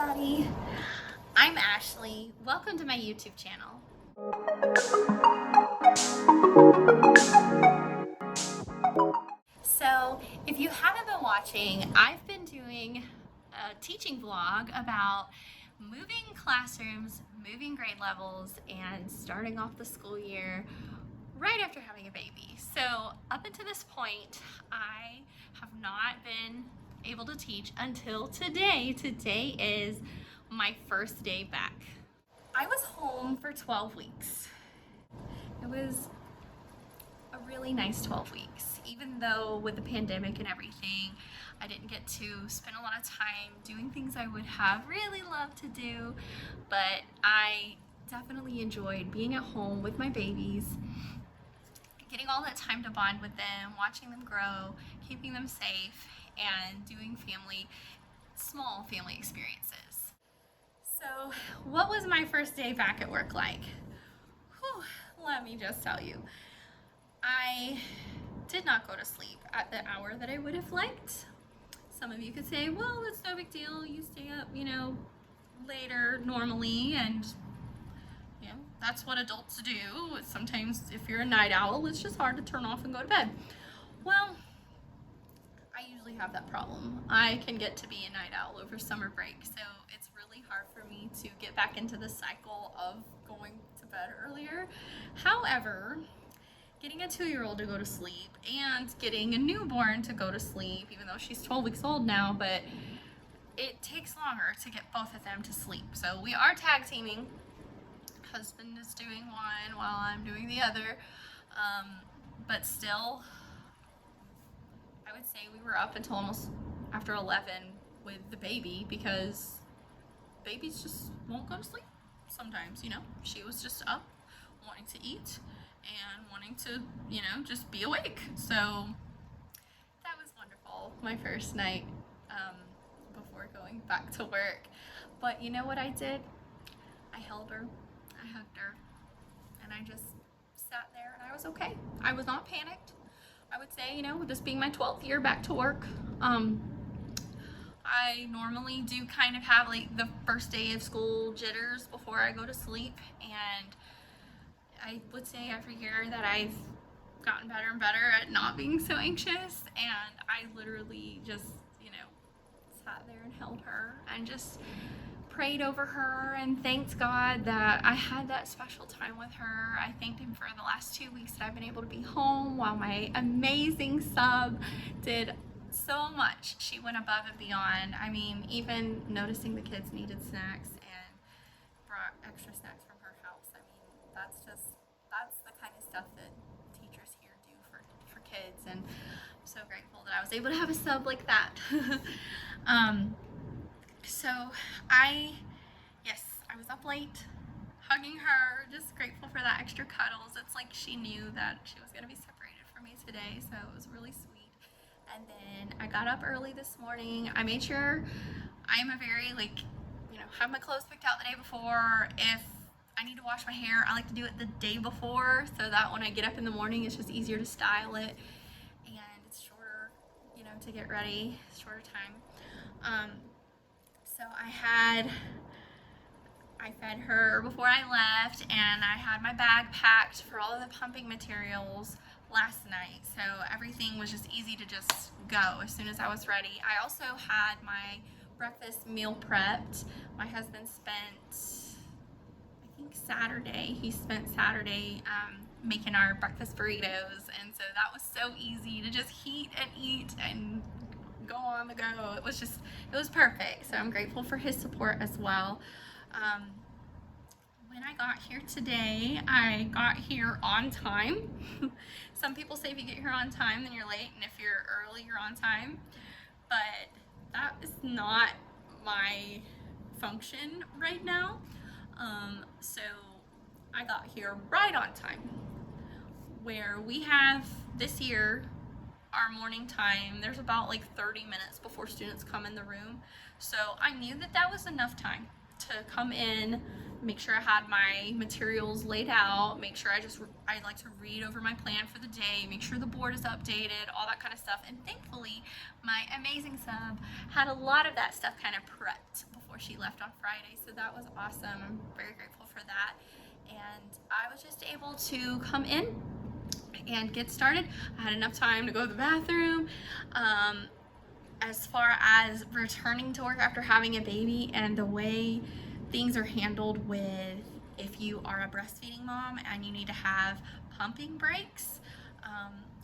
everybody. I'm Ashley. Welcome to my YouTube channel. So, if you haven't been watching, I've been doing a teaching vlog about moving classrooms, moving grade levels, and starting off the school year right after having a baby. So, up until this point, I have not been able to teach until today. Today is my first day back. I was home for 12 weeks. It was a really nice 12 weeks, even though with the pandemic and everything, I didn't get to spend a lot of time doing things I would have really loved to do, but I definitely enjoyed being at home with my babies, getting all that time to bond with them, watching them grow, keeping them safe, and doing small family experiences. So, what was my first day back at work like? Whew, let me just tell you. I did not go to sleep at the hour that I would have liked. Some of you could say, well, it's no big deal. You stay up, later normally, and that's what adults do. Sometimes if you're a night owl, it's just hard to turn off and go to bed. Well, I usually have that problem. I can get to be a night owl over summer break, so it's really hard for me to get back into the cycle of going to bed earlier. However, getting a 2-year-old to go to sleep and getting a newborn to go to sleep, even though she's 12 weeks old now, but it takes longer to get both of them to sleep. So we are tag teaming. Husband is doing one while I'm doing the other, but still, I would say we were up until almost after 11 with the baby, because babies just won't go to sleep sometimes, She was just up wanting to eat and wanting to, just be awake. So that was wonderful, my first night before going back to work. But you know what I did? I held her, I hugged her, and I just sat there, and I was okay. I was not panicked. I would say, with this being my 12th year back to work, I normally do kind of have like the first day of school jitters before I go to sleep, and I would say every year that I've gotten better and better at not being so anxious, and I literally just, sat there and held her and just prayed over her and thanked God that I had that special time with her. I thanked Him for the last 2 weeks that I've been able to be home while my amazing sub did so much. She went above and beyond. I mean, even noticing the kids needed snacks and brought extra snacks from her house. I mean, that's the kind of stuff that teachers here do for kids, and I'm so grateful that I was able to have a sub like that. So I was up late hugging her, just grateful for that extra cuddles. It's like she knew that she was going to be separated from me today, so it was really sweet. And then I got up early this morning. I made sure I'm a very, have my clothes picked out the day before. If I need to wash my hair, I like to do it the day before, so that when I get up in the morning, it's just easier to style it, and it's shorter, to get ready, shorter time. So I fed her before I left, and I had my bag packed for all of the pumping materials last night, so everything was just easy to just go as soon as I was ready. I also had my breakfast meal prepped. My husband spent, he spent Saturday making our breakfast burritos, and so that was so easy to just heat and eat and go on the go. It was perfect. So I'm grateful for his support as well. When I got here today, I got here on time. Some people say if you get here on time, then you're late, and if you're early, you're on time. But that is not my function right now. So I got here right on time, where we have this year our morning time, there's about 30 minutes before students come in the room. So I knew that was enough time to come in, make sure I had my materials laid out, make sure I like to read over my plan for the day, make sure the board is updated, all that kind of stuff. And thankfully, my amazing sub had a lot of that stuff kind of prepped before she left on Friday. So that was awesome. I'm very grateful for that. And I was just able to come in and get started. I had enough time to go to the bathroom. As far as returning to work after having a baby and the way things are handled with if you are a breastfeeding mom and you need to have pumping breaks,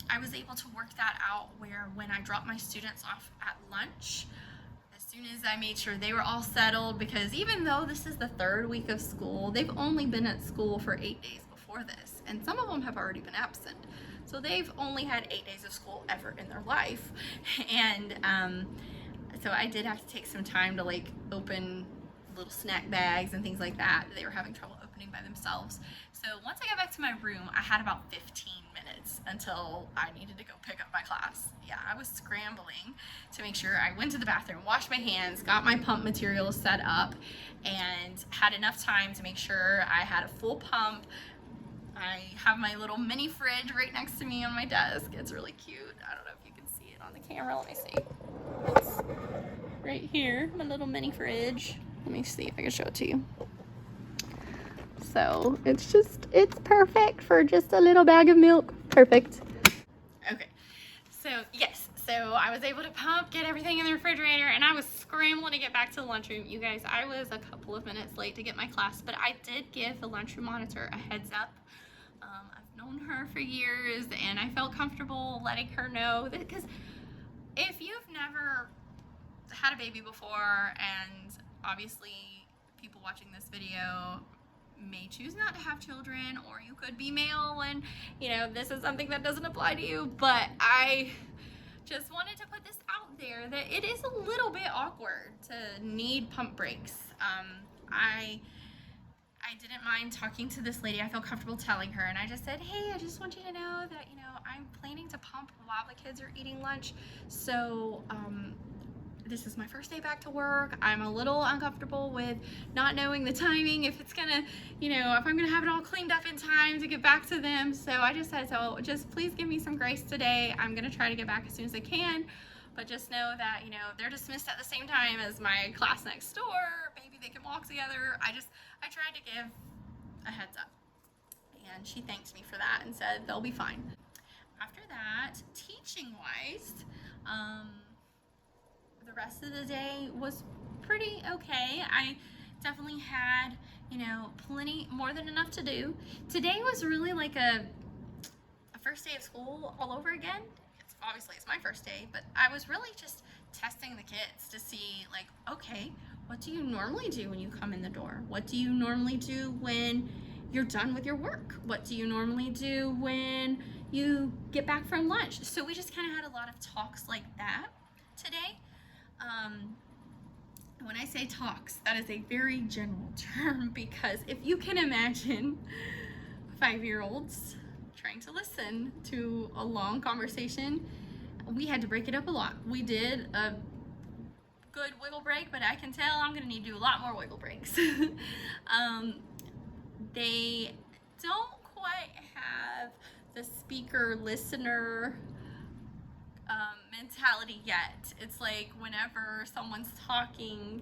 I was able to work that out where when I dropped my students off at lunch, as soon as I made sure they were all settled, because even though this is the 3rd week of school, they've only been at school for 8 days before this, and some of them have already been absent. So they've only had 8 days of school ever in their life. And so I did have to take some time to like open little snack bags and things like that they were having trouble opening by themselves. So once I got back to my room, I had about 15 minutes until I needed to go pick up my class. Yeah, I was scrambling to make sure I went to the bathroom, washed my hands, got my pump materials set up, and had enough time to make sure I had a full pump. I have my little mini fridge right next to me on my desk. It's really cute. I don't know if you can see it on the camera. Let me see. It's right here, my little mini fridge. Let me see if I can show it to you. So it's perfect for just a little bag of milk. Perfect. Okay, so yes, so I was able to pump, get everything in the refrigerator, and I was scrambling to get back to the lunchroom. You guys, I was a couple of minutes late to get my class, but I did give the lunchroom monitor a heads up. I've known her for years, and I felt comfortable letting her know that, because if you've never had a baby before, and obviously people watching this video may choose not to have children, or you could be male and you know this is something that doesn't apply to you, but I just wanted to put this out there that it is a little bit awkward to need pump breaks. I didn't mind talking to this lady. I felt comfortable telling her, and I just said, hey, I just want you to know that, you know, I'm planning to pump while the kids are eating lunch. So, this is my first day back to work. I'm a little uncomfortable with not knowing the timing, if it's gonna, you know, if I'm gonna have it all cleaned up in time to get back to them. So I just said, so just please give me some grace today. I'm gonna try to get back as soon as I can, but just know that, you know, they're dismissed at the same time as my class next door. Maybe they can walk together. I tried to give a heads up, and she thanked me for that and said they'll be fine. After that, teaching wise, the rest of the day was pretty okay. I definitely had, you know, plenty, more than enough to do. Today was really like a first day of school all over again. Obviously it's my first day, but I was really just testing the kids to see, like, okay, what do you normally do when you come in the door? What do you normally do when you're done with your work? What do you normally do when you get back from lunch? So we just kind of had a lot of talks like that today. When I say talks, that is a very general term, because if you can imagine 5-year-olds trying to listen to a long conversation, we had to break it up a lot. We did a good wiggle break, but I can tell I'm gonna need to do a lot more wiggle breaks. They don't quite have the speaker listener mentality yet. It's like whenever someone's talking,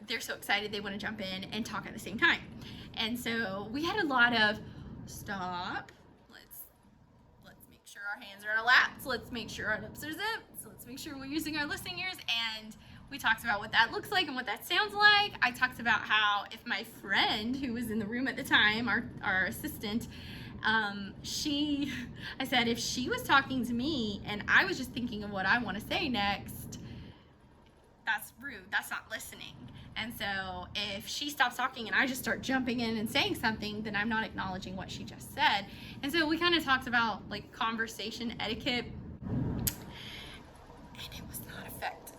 they're so excited they want to jump in and talk at the same time. And so we had a lot of stop, let's make sure our hands are in our laps, let's make sure our lips are zipped, let's make sure we're using our listening ears. And we talked about what that looks like and what that sounds like. I talked about how if my friend who was in the room at the time, our assistant, I said if she was talking to me and I was just thinking of what I want to say next, that's rude, that's not listening. And so if she stops talking and I just start jumping in and saying something, then I'm not acknowledging what she just said. And so we kind of talked about like conversation etiquette, and it was not effective.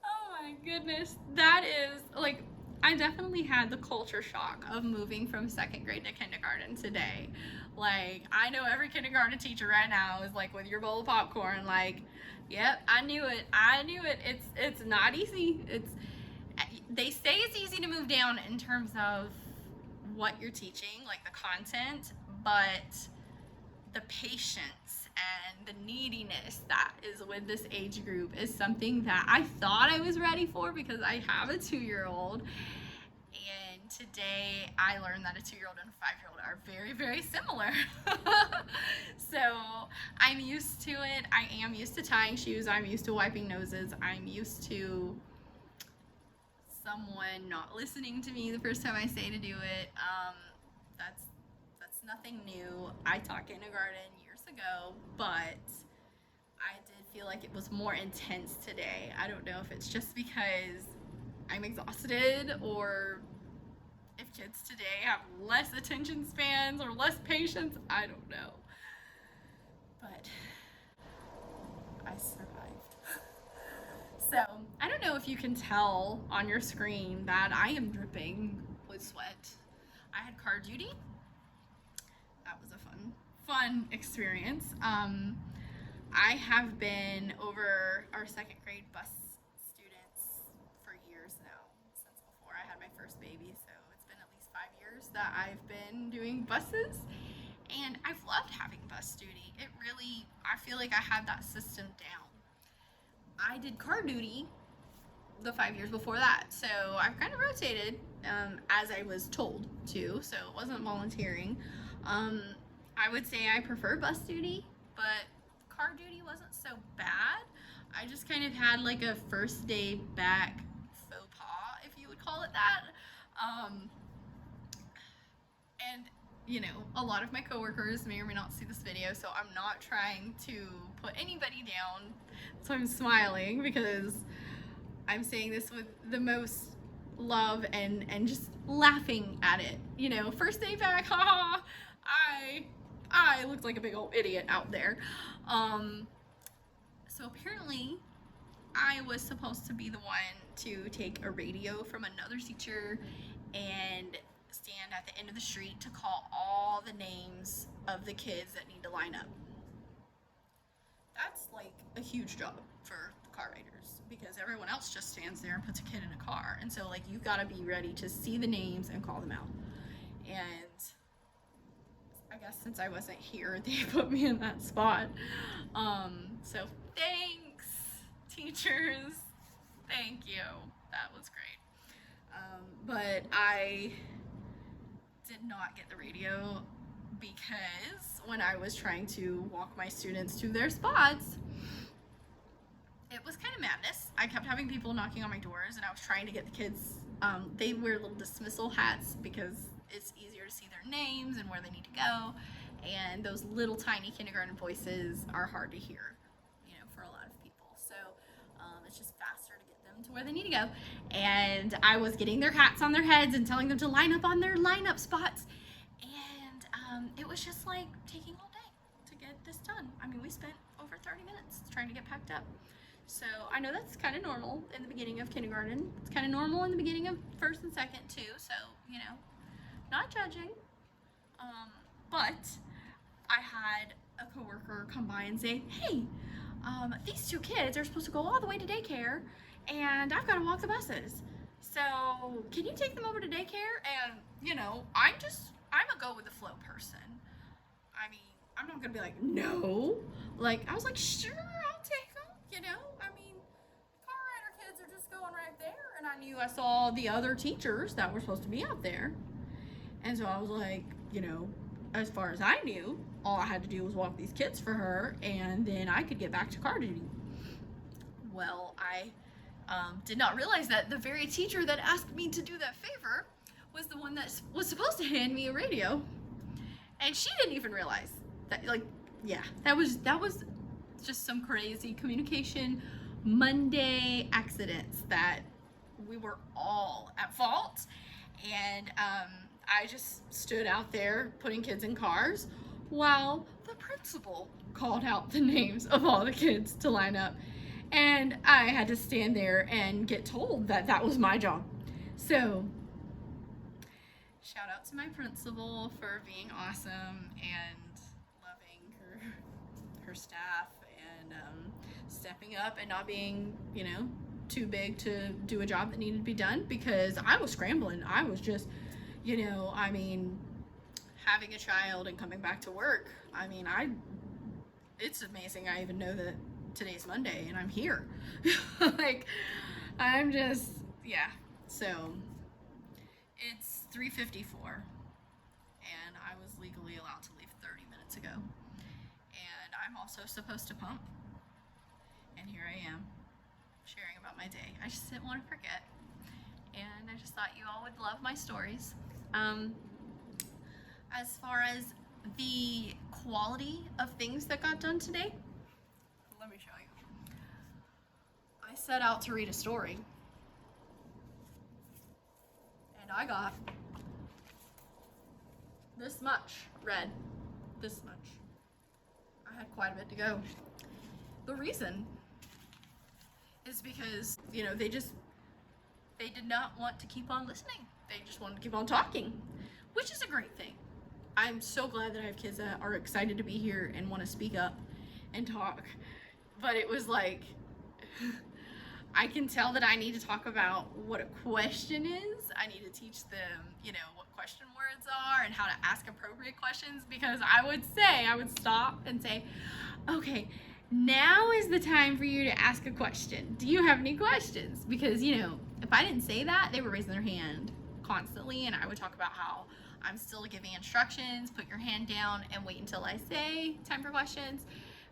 Oh my goodness, that is like, I definitely had the culture shock of moving from 2nd grade to kindergarten today. Like, I know every kindergarten teacher right now is like with your bowl of popcorn, like, yep, I knew it. It's not easy. they say it's easy to move down in terms of what you're teaching, like the content, but the patience and the neediness that is with this age group is something that I thought I was ready for because I have a 2-year-old. And today I learned that a 2-year-old and a 5-year-old are very, very similar. So I'm used to it. I am used to tying shoes. I'm used to wiping noses. I'm used to someone not listening to me the first time I say to do it. That's nothing new. I taught kindergarten years ago, but I did feel like it was more intense today. I don't know if it's just because I'm exhausted or if kids today have less attention spans or less patience. I don't know. But I survived. So I don't know if you can tell on your screen that I am dripping with sweat. I had car duty. That was a fun experience. I have been over our 2nd grade bus students for years now, since before I had my first baby. So it's been at least 5 years that I've been doing buses, and I've loved having bus duty. It really, I feel like I had that system down. I did car duty the 5 years before that, so I've kind of rotated as I was told to, so it wasn't volunteering. I would say I prefer bus duty, but car duty wasn't so bad. I just kind of had like a first day back faux pas, if you would call it that. And you know, a lot of my coworkers may or may not see this video, so I'm not trying to put anybody down. So I'm smiling because I'm saying this with the most love and just laughing at it. You know, first day back, haha, I looked like a big old idiot out there. So apparently I was supposed to be the one to take a radio from another teacher and stand at the end of the street to call all the names of the kids that need to line up. That's like a huge job for the car riders because everyone else just stands there and puts a kid in a car. And so like you've got to be ready to see the names and call them out. And I guess since I wasn't here, they put me in that spot. So thanks, teachers. Thank you. That was great. But I did not get the radio because when I was trying to walk my students to their spots, it was kind of madness. I kept having people knocking on my doors, and I was trying to get the kids. They wear little dismissal hats because it's easier to see their names and where they need to go, and those little tiny kindergarten voices are hard to hear, you know, for a lot of people. So it's just faster to get them to where they need to go. And I was getting their hats on their heads and telling them to line up on their lineup spots, and it was just like taking all day to get this done. I mean, we spent over 30 minutes trying to get packed up. So I know that's kind of normal in the beginning of kindergarten. It's kind of normal in the beginning of first and second too. So, you know, not judging. But I had a coworker come by and say, hey, these 2 kids are supposed to go all the way to daycare, and I've got to walk the buses. So can you take them over to daycare? And, you know, I'm a go with the flow person. I mean, I'm not going to be like, no. Like, I was like, sure, I'll take them, you know. I mean, car rider kids are just going right there. And I knew I saw the other teachers that were supposed to be out there. And so I was like, you know, as far as I knew, all I had to do was walk these kids for her, and then I could get back to car duty. Well, I did not realize that the very teacher that asked me to do that favor was the one that was supposed to hand me a radio, and she didn't even realize that. Like, yeah, that was just some crazy communication Monday accidents that we were all at fault. And I just stood out there putting kids in cars while the principal called out the names of all the kids to line up. And I had to stand there and get told that that was my job. So shout out to my principal for being awesome and loving her staff and stepping up and not being, you know, too big to do a job that needed to be done because I was scrambling. I was just, I mean, having a child and coming back to work. I mean, it's amazing I even know that today's Monday and I'm here. Like, I'm just, yeah. So, it's 3:54 and I was legally allowed to leave 30 minutes ago. And I'm also supposed to pump. And here I am, sharing about my day. I just didn't want to forget. And I just thought you all would love my stories. As far as the quality of things that got done today, let me show you. I set out to read a story. And I got this much read. This much. I had quite a bit to go. The reason is because, they did not want to keep on listening. They just wanted to keep on talking, which is a great thing. I'm so glad that I have kids that are excited to be here and want to speak up and talk. But it was like, I can tell that I need to talk about what a question is. I need to teach them, what question words are and how to ask appropriate questions, because I would stop and say, okay, now is the time for you to ask a question. Do you have any questions? Because, if I didn't say that, they were raising their hand constantly, and I would talk about how I'm still giving instructions, put your hand down and wait until I say time for questions,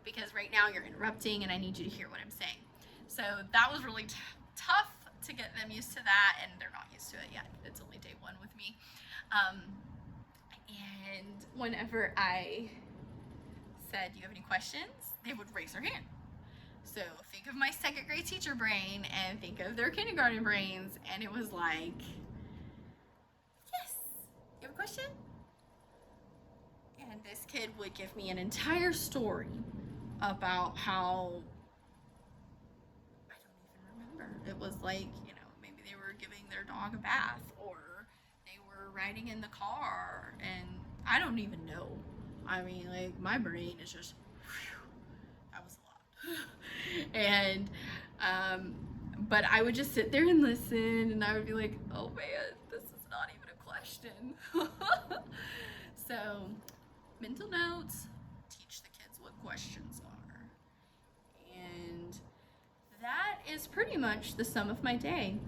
because right now you're interrupting and I need you to hear what I'm saying. So that was really tough to get them used to that, and they're not used to it yet. It's only day one with me. And whenever I said, do you have any questions? They would raise their hand. So think of my second grade teacher brain and think of their kindergarten brains, and it was like, yes, you have a question? And this kid would give me an entire story about how, I don't even remember. It was like, maybe they were giving their dog a bath, or they were riding in the car, and I don't even know. I mean, like, my brain is just, that was a lot. And, but I would just sit there and listen, and I would be like, oh man, this is not even a question. So, mental notes, teach the kids what questions are. And that is pretty much the sum of my day.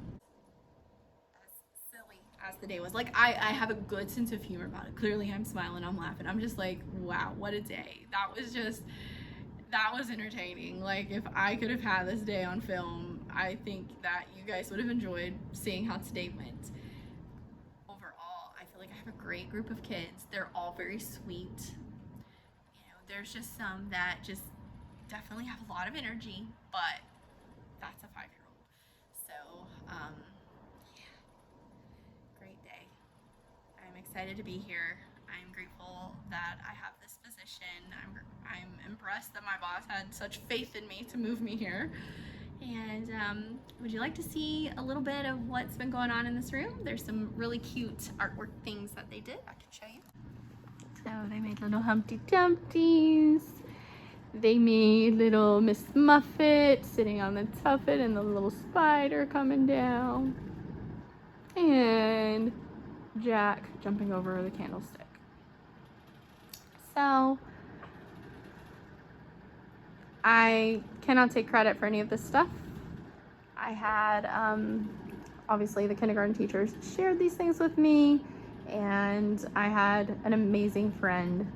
As silly as the day was. Like, I have a good sense of humor about it. Clearly I'm smiling, I'm laughing. I'm just like, wow, what a day. That was entertaining. Like, if I could have had this day on film, I think that you guys would have enjoyed seeing how today went. Overall, I feel like I have a great group of kids. They're all very sweet. There's just some that just definitely have a lot of energy, but that's a 5-year-old. So, yeah, great day. I'm excited to be here. I'm grateful that I have this position. I'm impressed that my boss had such faith in me to move me here. And would you like to see a little bit of what's been going on in this room? There's some really cute artwork things that they did. I can show you. So they made little Humpty Dumpties. They made little Miss Muffet sitting on the tuffet and the little spider coming down. And Jack jumping over the candlestick. So I cannot take credit for any of this stuff. I had, obviously the kindergarten teachers shared these things with me, and I had an amazing friend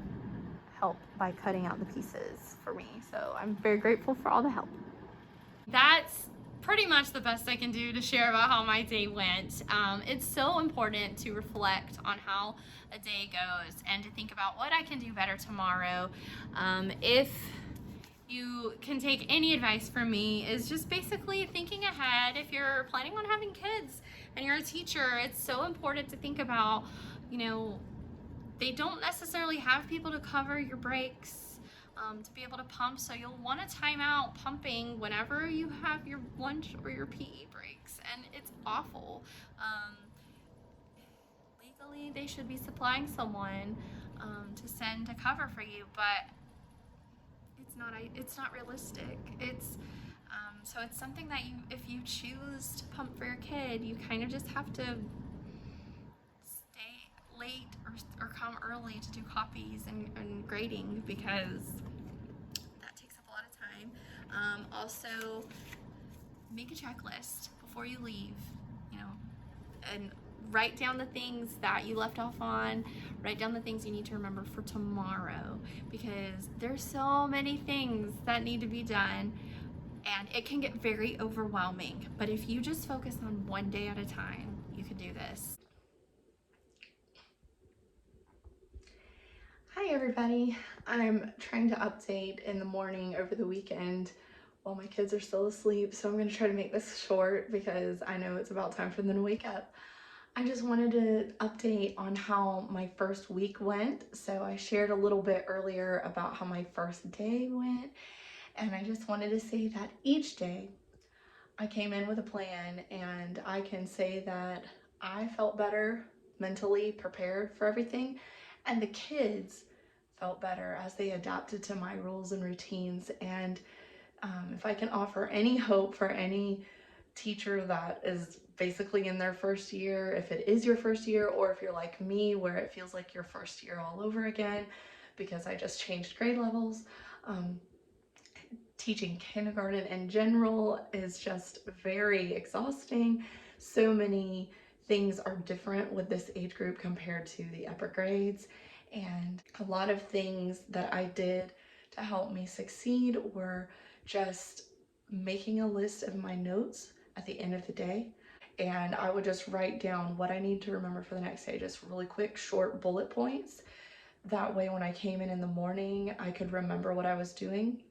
help by cutting out the pieces for me. So I'm very grateful for all the help. That's pretty much the best I can do to share about how my day went. It's so important to reflect on how a day goes and to think about what I can do better tomorrow. If you can take any advice from me, is just basically thinking ahead. If you're planning on having kids and you're a teacher, it's so important to think about, they don't necessarily have people to cover your breaks, to be able to pump, so you'll want to time out pumping whenever you have your lunch or your PE breaks, and it's awful. Legally, they should be supplying someone to send to cover for you, but it's not realistic. It's So it's something that if you choose to pump for your kid, you kind of just have to stay late or come early to do copies and grading, because that takes up a lot of time. Also, make a checklist before you leave, you know, and write down the things that you left off on, write down the things you need to remember for tomorrow, because there's so many things that need to be done and it can get very overwhelming. But if you just focus on one day at a time, you can do this. Hi everybody. I'm trying to update in the morning over the weekend while my kids are still asleep, so I'm going to try to make this short because I know it's about time for them to wake up. I just wanted to update on how my first week went. So I shared a little bit earlier about how my first day went, and I just wanted to say that each day I came in with a plan, and I can say that I felt better, mentally prepared for everything, and the kids felt better as they adapted to my rules and routines. And if I can offer any hope for any teacher that is basically in their first year, if it is your first year, or if you're like me where it feels like your first year all over again because I just changed grade levels, teaching kindergarten in general is just very exhausting. So many things are different with this age group compared to the upper grades, and a lot of things that I did to help me succeed were just making a list of my notes at the end of the day, and I would just write down what I need to remember for the next day, just really quick short bullet points. That way when I came in the morning I could remember what I was doing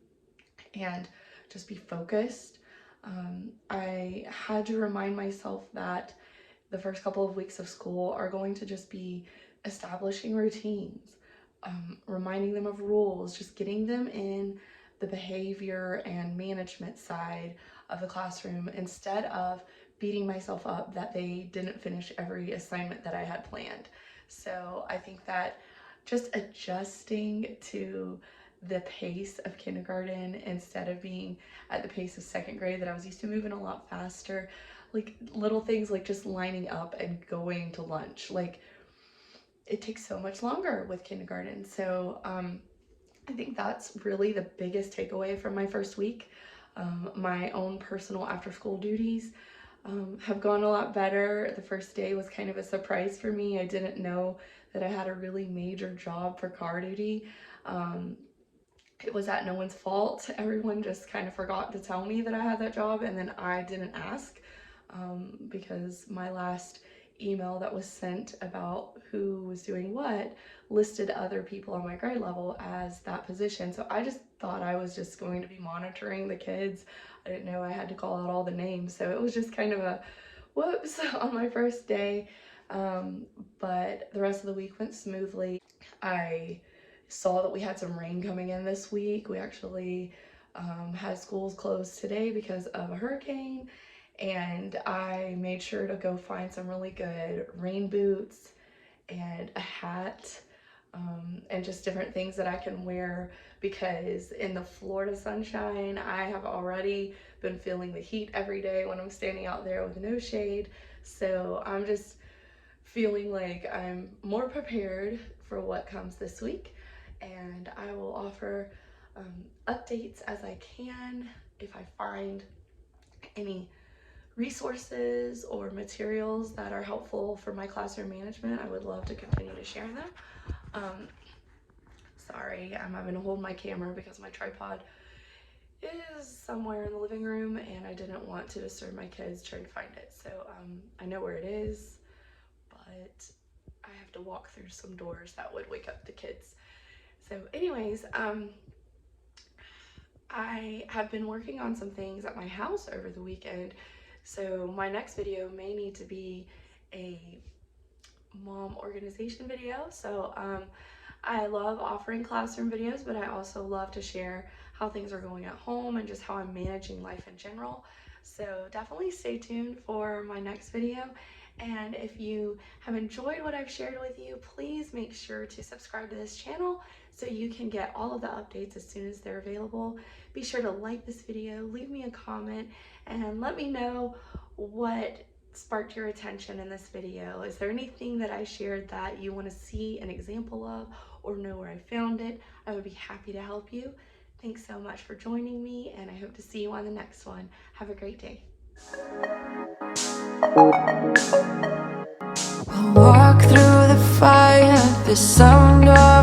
and just be focused. I had to remind myself that the first couple of weeks of school are going to just be establishing routines, reminding them of rules, just getting them in the behavior and management side of the classroom instead of beating myself up that they didn't finish every assignment that I had planned. So I think that just adjusting to the pace of kindergarten instead of being at the pace of second grade that I was used to, moving a lot faster, like little things like just lining up and going to lunch, like it takes so much longer with kindergarten. So I think that's really the biggest takeaway from my first week. My own personal after school duties have gone a lot better. The first day was kind of a surprise for me. I didn't know that I had a really major job for car duty. It was at no one's fault. Everyone just kind of forgot to tell me that I had that job, and then I didn't ask because my last email that was sent about who was doing what listed other people on my grade level as that position. So I just thought I was just going to be monitoring the kids. I didn't know I had to call out all the names. So it was just kind of a whoops on my first day. But the rest of the week went smoothly. I saw that we had some rain coming in this week. We actually had schools closed today because of a hurricane, and I made sure to go find some really good rain boots and a hat, and just different things that I can wear, because in the Florida sunshine I have already been feeling the heat every day when I'm standing out there with no shade. So I'm just feeling like I'm more prepared for what comes this week, and I will offer updates as I can. If I find any resources or materials that are helpful for my classroom management, I would love to continue to share them. Sorry, I'm having to hold my camera because my tripod is somewhere in the living room and I didn't want to disturb my kids trying to find it. So I know where it is, but I have to walk through some doors that would wake up the kids. So anyways, I have been working on some things at my house over the weekend. So my next video may need to be a mom organization video. So I love offering classroom videos, but I also love to share how things are going at home and just how I'm managing life in general. So definitely stay tuned for my next video. And if you have enjoyed what I've shared with you, please make sure to subscribe to this channel so you can get all of the updates as soon as they're available. Be sure to like this video, leave me a comment, and let me know what sparked your attention in this video. Is there anything that I shared that you want to see an example of or know where I found it? I would be happy to help you. Thanks so much for joining me, and I hope to see you on the next one. Have a great day. I'll walk through the fire, the sound of